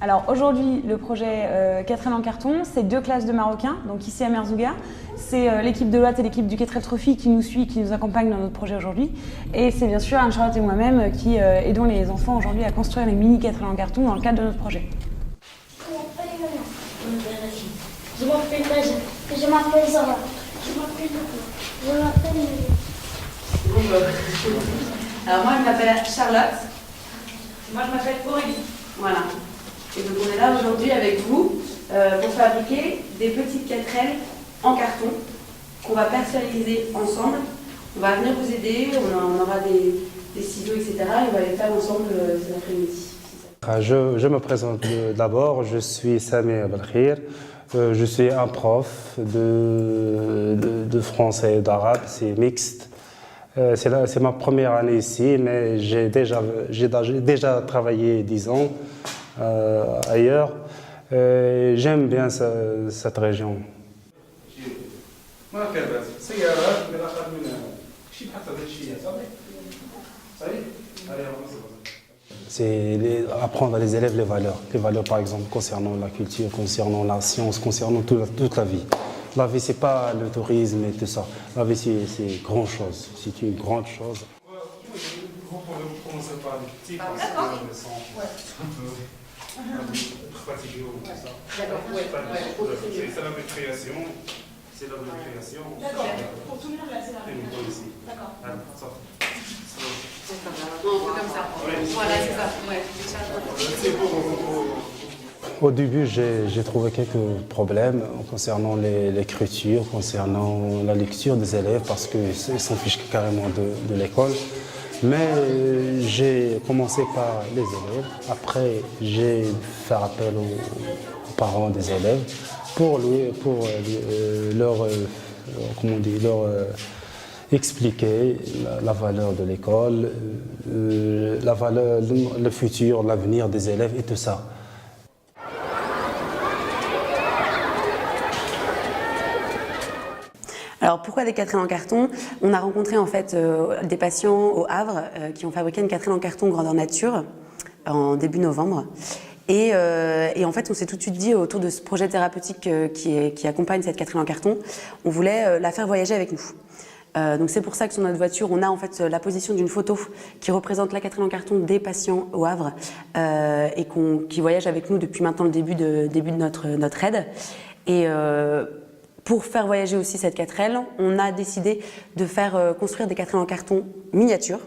Alors aujourd'hui, le projet 4L en carton, c'est 2 classes de Marocains, donc ici à Merzouga. C'est l'équipe de Lot et l'équipe du 4L Trophy qui nous suit, qui nous accompagne dans notre projet aujourd'hui. Et c'est bien sûr Anne-Charlotte et moi-même qui aidons les enfants aujourd'hui à construire les mini 4L en carton dans le cadre de notre projet. Je m'appelle Naja, je m'appelle Zara, je m'appelle Loco, je m'appelle Alors moi je m'appelle Charlotte. Moi je m'appelle Aurélie. Voilà. Et donc on est là aujourd'hui avec vous pour fabriquer des petites 4L en carton qu'on va personnaliser ensemble. On va venir vous aider, on aura des stylos, etc. Et on va les faire ensemble cet après-midi. Je me présente d'abord, je suis Samir Belkhir. Je suis un prof de français et d'arabe, c'est mixte. C'est ma première année ici, mais j'ai déjà travaillé 10 ans ailleurs. J'aime bien cette région. C'est apprendre à les élèves les valeurs par exemple concernant la culture, concernant la science, concernant toute la vie. La vie, c'est pas le tourisme et tout ça. La vie, c'est grand chose. C'est une grande chose. On peut commencer par les petits, parce que un peu fatigués ou tout ça. C'est la récréation. C'est la récréation. D'accord. Pour tout le monde, là, c'est la récréation. D'accord. On fait comme ça. Voilà, c'est ça. Au début, j'ai trouvé quelques problèmes concernant l'écriture, concernant la lecture des élèves, parce qu'ils s'en fichent carrément de l'école. Mais j'ai commencé par les élèves. Après, j'ai fait appel aux parents des élèves pour leur expliquer la valeur de l'école, la valeur, le futur, l'avenir des élèves et tout ça. Alors pourquoi des 4L en carton? On a rencontré en fait des patients au Havre qui ont fabriqué une 4L en carton grandeur nature en début novembre. Et en fait, on s'est tout de suite dit autour de ce projet thérapeutique qui accompagne cette 4L en carton, on voulait la faire voyager avec nous. Donc c'est pour ça que sur notre voiture, on a en fait la position d'une photo qui représente la 4L en carton des patients au Havre et qui voyagent avec nous depuis maintenant le début de notre aide. Et pour faire voyager aussi cette 4L, on a décidé de faire construire des 4L en carton miniatures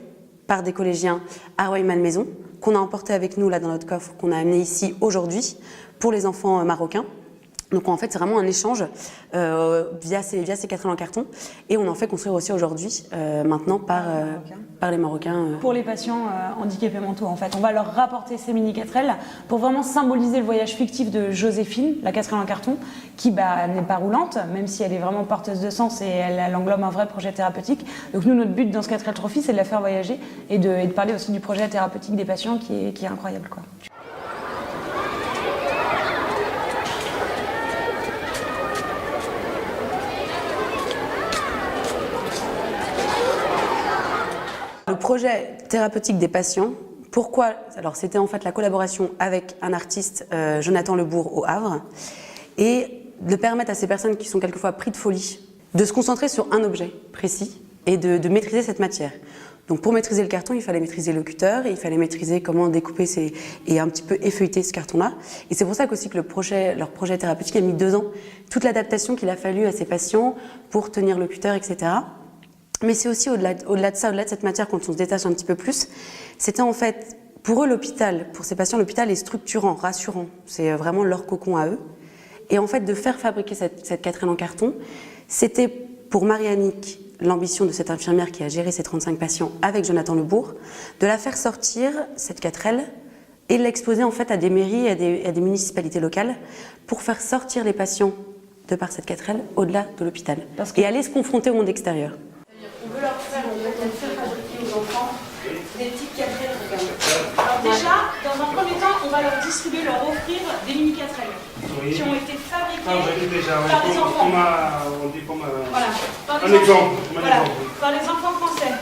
par des collégiens à Rueil-Malmaison qu'on a emporté avec nous là dans notre coffre, qu'on a amené ici aujourd'hui pour les enfants marocains. Donc en fait, c'est vraiment un échange via ces 4L en carton et on en fait construire aussi aujourd'hui, maintenant par les Marocains. Pour les patients handicapés mentaux, en fait. On va leur rapporter ces mini 4L pour vraiment symboliser le voyage fictif de Joséphine, la 4L en carton, qui n'est pas roulante, même si elle est vraiment porteuse de sens et elle englobe un vrai projet thérapeutique. Donc nous, notre but dans ce 4L Trophy, c'est de la faire voyager et de parler aussi du projet thérapeutique des patients qui est incroyable, quoi. Le projet thérapeutique des patients, pourquoi? Alors c'était en fait la collaboration avec un artiste, Jonathan Lebourg au Havre, et de permettre à ces personnes qui sont quelquefois pris de folie de se concentrer sur un objet précis et de maîtriser cette matière. Donc pour maîtriser le carton, il fallait maîtriser le cutter, et il fallait maîtriser comment découper et un petit peu effeuilleter ce carton-là. Et c'est pour ça qu'aussi que leur projet thérapeutique a mis 2 ans, toute l'adaptation qu'il a fallu à ces patients pour tenir le cutter, etc. Mais c'est aussi au-delà de ça, au-delà de cette matière, quand on se détache un petit peu plus, c'était en fait, pour eux, l'hôpital, pour ces patients, l'hôpital est structurant, rassurant. C'est vraiment leur cocon à eux. Et en fait, de faire fabriquer cette 4L en carton, c'était pour Marie-Annick, l'ambition de cette infirmière qui a géré ces 35 patients avec Jonathan Lebourg, de la faire sortir, cette 4L, et de l'exposer en fait à des mairies et à des municipalités locales pour faire sortir les patients de par cette 4L au-delà de l'hôpital et aller se confronter au monde extérieur. On veut leur faire fabriquer aux enfants des petites 4L. Alors déjà, dans un premier temps, on va leur distribuer, leur offrir des mini 4L qui ont été fabriqués par des enfants. On dit comme Voilà, par un des exemple. Voilà, par les enfants français.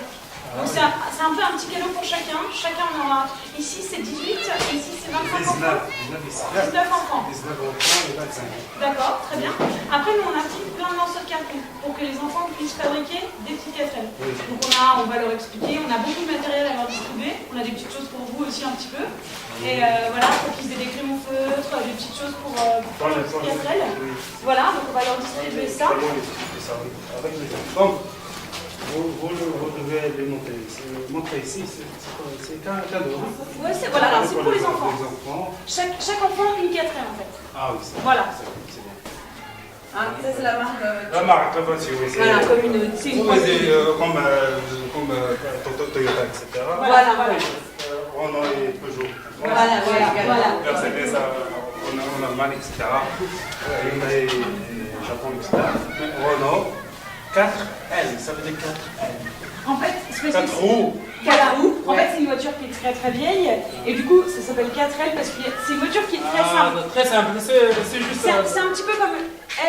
Donc c'est un peu un petit cadeau pour chacun. Chacun en aura. Ici c'est 18, et ici c'est 25 enfants. 19 enfants. 19 enfants et 25. D'accord, très bien. Après nous on a pris plein de morceaux de carton pour que les enfants puissent fabriquer des petites 4L. Donc on va leur expliquer, on a beaucoup de matériel à leur distribuer. On a des petites choses pour vous aussi un petit peu. Et voilà, pour qu'ils aient des crayons feutres, des petites choses pour les petites 4L. Voilà, donc on va leur distribuer ça. Avec les enfants. Vous devez les montrer ici, c'est qu'un cadeau. Oui, voilà, alors c'est pour les enfants. Les enfants. Chaque enfant une 4L en fait. Ah oui, c'est bien. Voilà. C'est bien. Ah, ça c'est la marque. La marque, oui. Voilà, comme une comme Toyota, etc. Voilà. Renault et Peugeot. Voilà. Mercedes, en Allemagne, etc. Et Japon, etc. Renault. 4L, ça veut dire 4L. En fait, c'est 4 roues. 4 roues. En fait, c'est une voiture qui est très très vieille. Et du coup, ça s'appelle 4L parce que c'est une voiture qui est très simple. Très simple, c'est juste. C'est un petit peu comme ça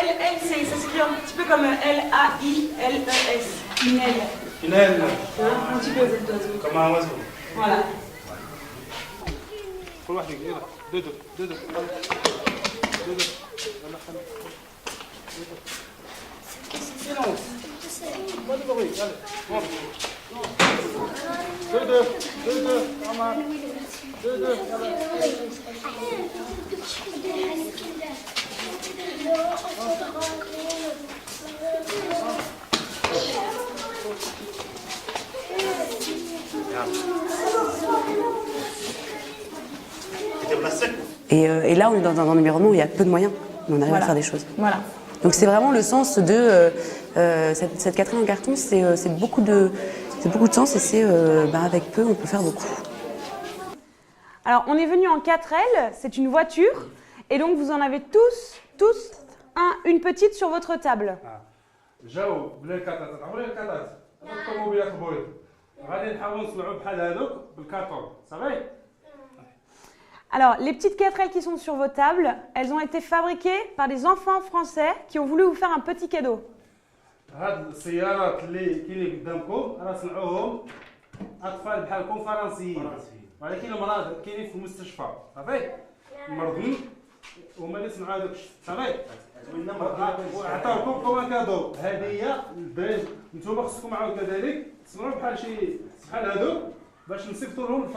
s'écrit un petit peu comme L-A-I-L-E-S. Une aile. Une aile. Un petit peu cette oiseau. Comme un oiseau. Voilà. كل واحد يقرا دودو silence pas de bruit allez deux maman deux Et là, on est dans un environnement où il y a peu de moyens, mais on arrive à faire des choses. Voilà. Donc c'est vraiment le sens de cette 4L en carton, c'est beaucoup de sens et c'est avec peu, on peut faire beaucoup. Alors, on est venu en 4L, c'est une voiture, et donc vous en avez tous une petite sur votre table. جاو بلا الكاطات تعمروا الكاطات الطوموبيلات بويض غادي نحاولوا نصنعوا بحال هذوك بالكارطون صافي. Alors, les petites 4L qui sont sur vos tables, elles ont été fabriquées par des enfants français qui ont voulu vous faire un petit cadeau. هاد السيارات اللي كاينين قدامكم راه صنعوهم اطفال بحالكم فرنسيين ولكن المرضى كاينين في المستشفى صافي مرضين هما اللي صنعوا هذاك الشيء صافي عطاوكم كما كادو هديه للدراري نتوما خصكم عاود كذلك تصنعوا بحال هذوك باش نصيفطوا لهم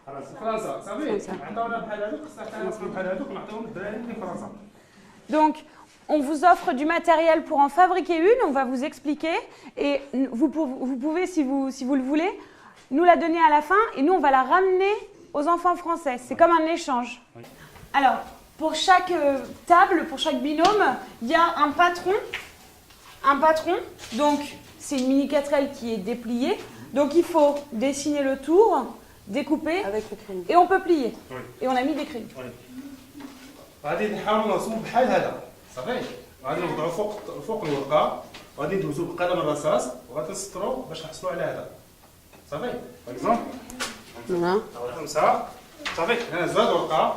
فرنسا صافي عطاونا بحال هذوك خصنا حتى نصنعوا بحال هذوك ونعطيهم للدراري اللي في فرنسا. Donc, on vous offre du matériel pour en fabriquer une, on va vous expliquer et vous pouvez, si vous le voulez, nous la donner à la fin et nous on va la ramener aux enfants français. C'est comme un échange. Oui. Alors, pour chaque table, pour chaque binôme, il y a un patron. Donc c'est une mini 4L qui est dépliée. Donc il faut dessiner le tour, découper Avec le crayon. et on peut plier. Oui. Et on a mis des crayons. غادي نحاولوا نرسموا بحال هذا صافي غادي نوضعوا فوق الورقه غادي ندوزوا بقلم الرصاص وغادي نسطروا باش نحصلوا على هذا صافي باغ اكزومبل خمسه صافي هنا زاد ورقه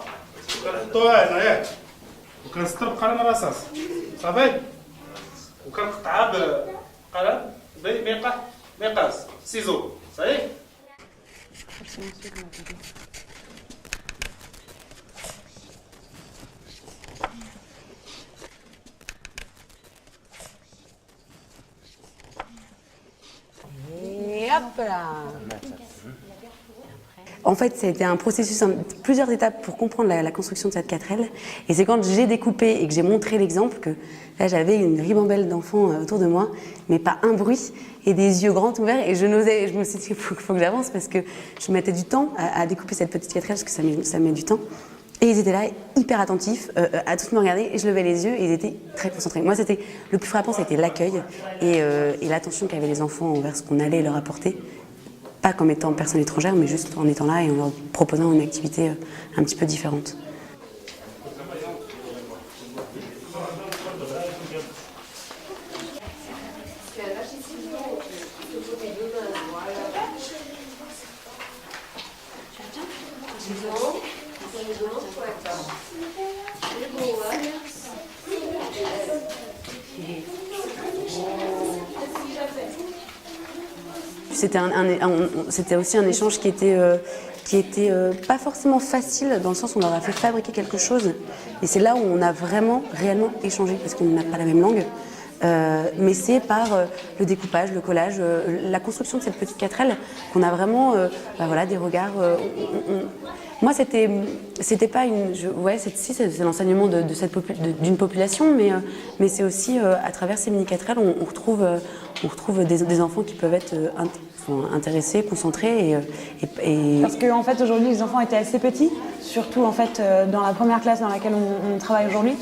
كنحطوها هنا ياك وكنسطر بقلم الرصاص صافي وكنقطعها بقلم مقاس سيزو صافي. Et hop là. En fait, c'était un processus, plusieurs étapes pour comprendre la construction de cette 4L. Et c'est quand j'ai découpé et que j'ai montré l'exemple que là, j'avais une ribambelle d'enfants autour de moi, mais pas un bruit et des yeux grands ouverts. Et je me suis dit, il faut que j'avance parce que je mettais du temps à découper cette petite 4L parce que ça met du temps. Et ils étaient là, hyper attentifs, à tous me regarder, et je levais les yeux et ils étaient très concentrés. Moi, c'était le plus frappant, c'était l'accueil et l'attention qu'avaient les enfants envers ce qu'on allait leur apporter. Pas comme étant personne étrangère, mais juste en étant là et en leur proposant une activité un petit peu différente. c'était aussi un échange qui était pas forcément facile, dans le sens où on leur a fait fabriquer quelque chose. Et c'est là où on a vraiment, réellement échangé, parce qu'on n'a pas la même langue. Mais c'est par le découpage, le collage, la construction de cette petite 4L qu'on a vraiment voilà, des regards. Moi, c'était pas une. C'est l'enseignement d'une population, mais c'est aussi à travers ces mini 4L, on retrouve des enfants qui peuvent être intéressés, concentrés. Parce qu'en fait, aujourd'hui, les enfants étaient assez petits, surtout en fait, dans la première classe dans laquelle on travaille aujourd'hui.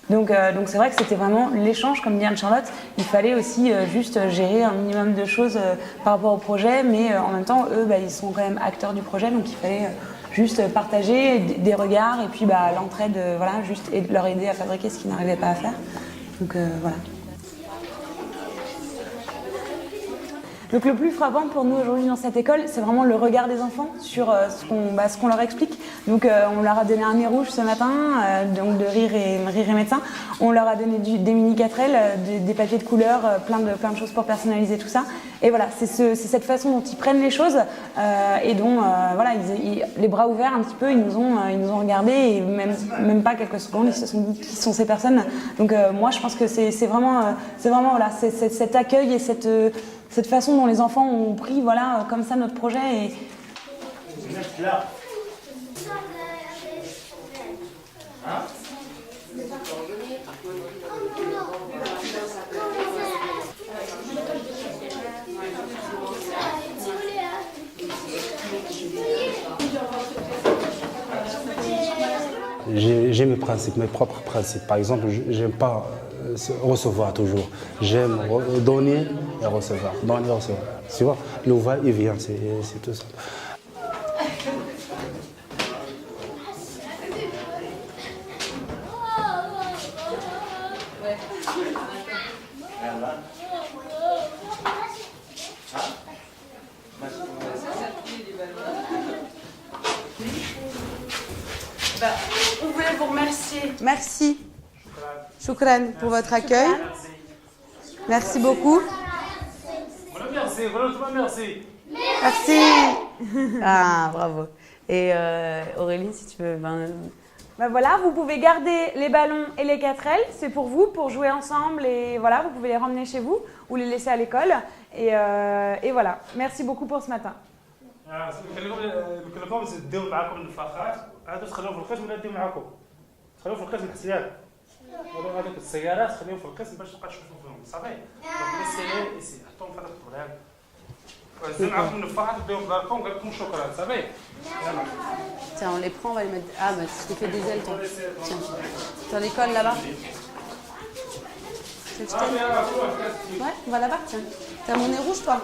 Donc c'est vrai que c'était vraiment l'échange, comme dit Anne-Charlotte. Il fallait aussi juste gérer un minimum de choses par rapport au projet, mais en même temps, eux, ils sont quand même acteurs du projet, donc il fallait juste partager des regards et puis l'entraide, voilà, juste leur aider à fabriquer ce qu'ils n'arrivaient pas à faire. Donc voilà. Donc le plus frappant pour nous aujourd'hui dans cette école, c'est vraiment le regard des enfants sur ce qu'on leur explique. Donc on leur a donné un nez rouge ce matin, donc de rire et médecin. On leur a donné des mini 4L, des papiers de couleur, plein de choses pour personnaliser tout ça. Et voilà, c'est cette façon dont ils prennent les choses et dont voilà, les bras ouverts un petit peu, ils nous ont regardés et même pas quelques secondes, ils se sont dit qui sont ces personnes. Donc moi je pense que c'est vraiment voilà, c'est cet accueil et cette façon dont les enfants ont pris voilà, comme ça notre projet. Et... J'ai mes principes, mes propres principes. Par exemple, j'aime pas recevoir toujours. J'aime donner et recevoir. Donner et recevoir. Tu vois, le va-et-vient, c'est tout ça. On voulait vous remercier. Merci. Choukran pour votre accueil. Merci beaucoup. Merci. Merci. Ah, bravo. Et Aurélie, si tu veux... voilà, vous pouvez garder les ballons et les 4L, c'est pour vous, pour jouer ensemble et voilà, vous pouvez les ramener chez vous ou les laisser à l'école. Et voilà, merci beaucoup pour ce matin. كلكم تديو معاكم النفاخات عادوا تخليهم في القسم ولا ديو معاكم تخليهم في القسم الحسيات هذوك السيارات خليهم في القسم باش تبقى تشوفوا فيهم صافي دونك ليسي حطوهم في هذاك الطبلان وزيد معاكم النفاخات ديو في داركم قال لكم شكرا صافي. Tiens, on les prend, on va les mettre... Ah, mais tu te fais des ailes, toi. Tiens, dans l'école, là-bas. Ouais, on va là-bas, tiens. T'as mon nez rouge, toi.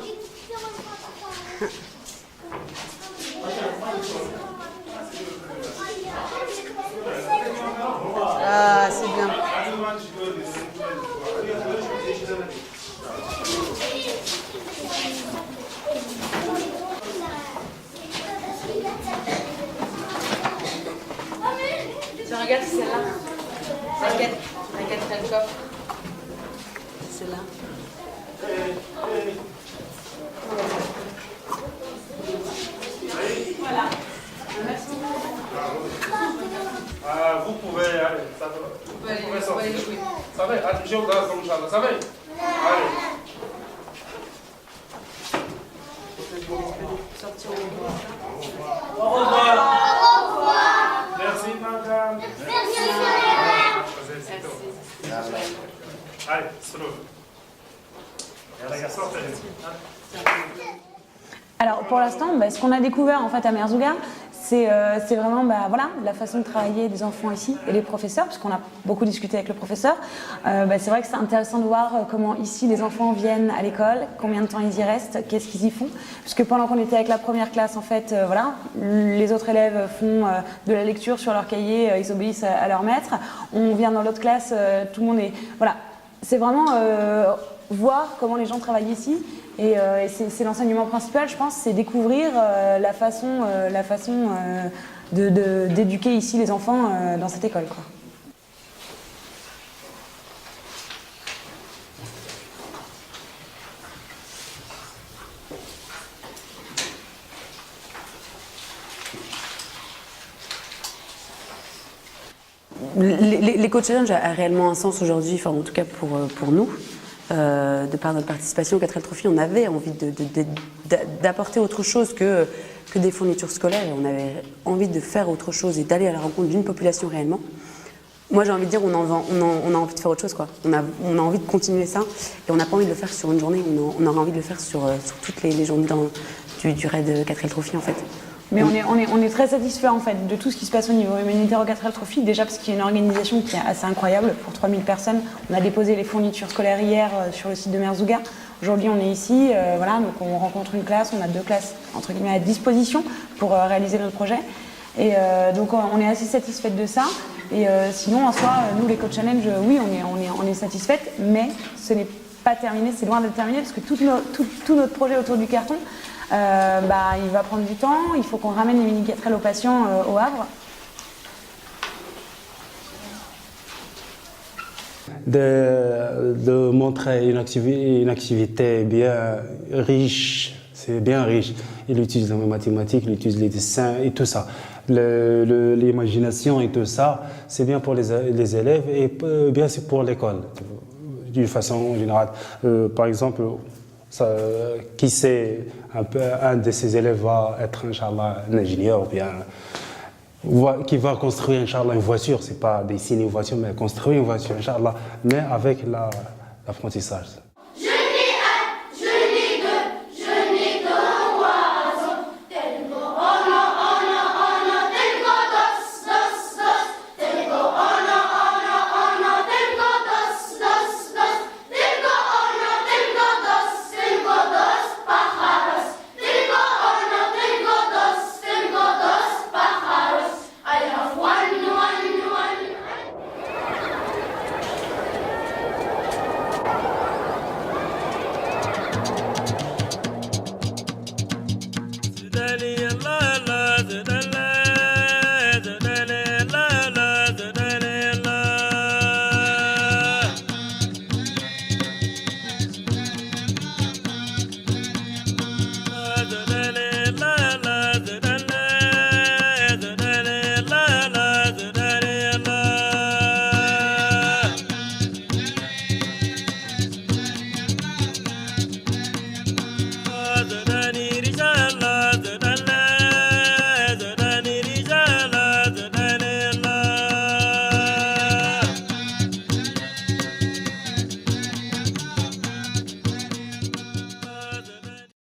Ah, c'est bien. Tu regardes celle-là. La 4L coffre. Celle-là. Voilà. Merci beaucoup. Vous pouvez aller. Vous pouvez aller jouer. Ça va, attention au gaz, Inch'Allah. Ça va. Allez. Sortir au revoir. Au revoir. Au revoir. Merci, madame. Merci. Allez, salut. Alors pour l'instant, ce qu'on a découvert en fait à Merzouga, c'est vraiment voilà, la façon de travailler des enfants ici et les professeurs, parce qu'on a beaucoup discuté avec le professeur. C'est vrai que c'est intéressant de voir comment ici les enfants viennent à l'école, combien de temps ils y restent, qu'est-ce qu'ils y font. Parce que pendant qu'on était avec la première classe, en fait, les autres élèves font de la lecture sur leur cahier, ils obéissent à leur maître. On vient dans l'autre classe, tout le monde est... Voilà, c'est vraiment voir comment les gens travaillent ici. Et c'est l'enseignement principal, je pense, c'est découvrir la façon d'éduquer ici les enfants dans cette école, quoi. L'éco-challenge a réellement un sens aujourd'hui, enfin en tout cas pour nous. De par notre participation au 4L Trophy, on avait envie d'apporter autre chose que des fournitures scolaires, et on avait envie de faire autre chose et d'aller à la rencontre d'une population réellement. Moi j'ai envie de dire on a envie de faire autre chose, quoi. On a envie de continuer ça, et on n'a pas envie de le faire sur une journée, on aurait envie de le faire sur toutes les journées du raid 4L Trophy en fait. Mais on est très satisfait en fait de tout ce qui se passe au niveau humanitaire au 4L Trophy, déjà parce qu'il y a une organisation qui est assez incroyable pour 3000 personnes. On a déposé les fournitures scolaires hier sur le site de Merzouga. Aujourd'hui on est ici, donc on rencontre une classe, on a 2 classes entre guillemets à disposition pour réaliser notre projet. Et donc on est assez satisfait de ça. Et sinon en soi, nous l'Eco-Challenge, oui on est satisfaite, mais ce n'est pas terminé, c'est loin d'être terminé parce que tout notre projet autour du carton, il va prendre du temps, il faut qu'on ramène les mini 4L aux patients au Havre. De montrer une activité bien riche, c'est bien riche. Il utilise les mathématiques, il utilise les dessins et tout ça. L'imagination et tout ça, c'est bien pour les élèves et bien c'est pour l'école, d'une façon générale. Par exemple, qui sait, un de ces élèves va être, Inch'Allah, un ingénieur ou bien qui va construire, Inch'Allah, une voiture. C'est pas dessiner une voiture, mais construire une voiture, Inch'Allah, mais avec l'apprentissage. سوداني الله